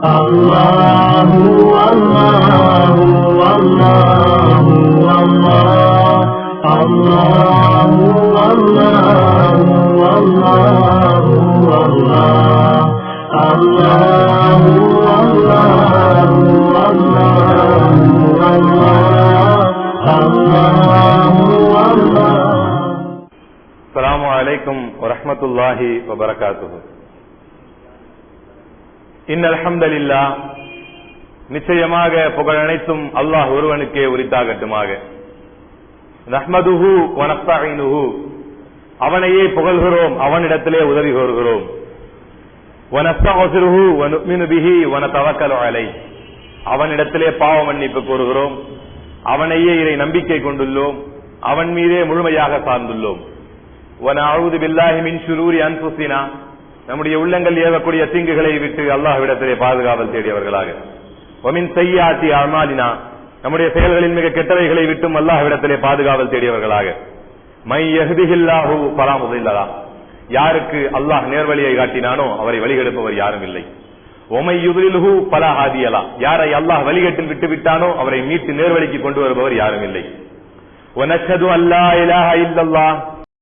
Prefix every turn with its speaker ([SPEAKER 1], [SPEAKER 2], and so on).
[SPEAKER 1] அல்லாஹு அல்லாஹு அல்லாஹு அல்லாஹ் அல்லாஹு அல்லாஹு அல்லாஹு அல்லாஹ் அல்லாஹு அல்லாஹு அல்லாஹு அல்லாஹ்.
[SPEAKER 2] அஸ்ஸலாமு அலைக்கும் வரஹ்மத்துல்லாஹி வபரகாத்துஹு. இன்னல் ஹம்தலில்லாஹ், நிச்சயமாக புகழ் அனைத்தும் அல்லாஹ் ஒருவனுக்கே உரித்தாகட்டுமாக. நஹ்மதுஹு வ நஸ்தஈனுஹு, அவனையே புகழ்கிறோம், அவனிடத்திலே உதவி கோருகிறோம். வ நஸ்தக்ஃபிருஹு வ நுமினு பிஹி வ நதவக்கலு அலைஹி, அவனிடத்திலே பாவ மன்னிப்பு கோருகிறோம், அவனையே இறை நம்பிக்கை கொண்டுள்ளோம், அவன் மீதே முழுமையாக சார்ந்துள்ளோம். வ நஊது பில்லாஹி மின் ஷுரூரி அன்ஃபுஸினா, நம்முடைய உள்ளங்கள் ஏவக்கூடிய தீங்குகளை விட்டு அல்லாஹ்விடத்திலே பாதுகாவல் தேடியவர்களாக. வ மின் ஸய்யிஆத்தி அமாலினா, நம்முடைய செயல்களின் மிக கெட்டவைகளை விட்டும் அல்லாஹ்விடத்திலே பாதுகாவல் தேடியவர்களாக. மை யஹ்திஹில்லாஹு ஃபலா முதில்ல லஹு, யாருக்கு அல்லாஹ் நேர்வழியை காட்டினானோ அவரை வழிகெடுப்பவர் யாரும் இல்லை. ஒமை யுதில்ஹு ஃபலா ஹாதிய லஹு, யாரை அல்லாஹ் வழிகேட்டில் விட்டு விட்டானோ அவரை மீட்டு நேர்வழிக்கு கொண்டு வருபவர் யாரும் இல்லை. வ நஷ்ஹது அல்லா இலாஹ இல்லல்லாஹ்,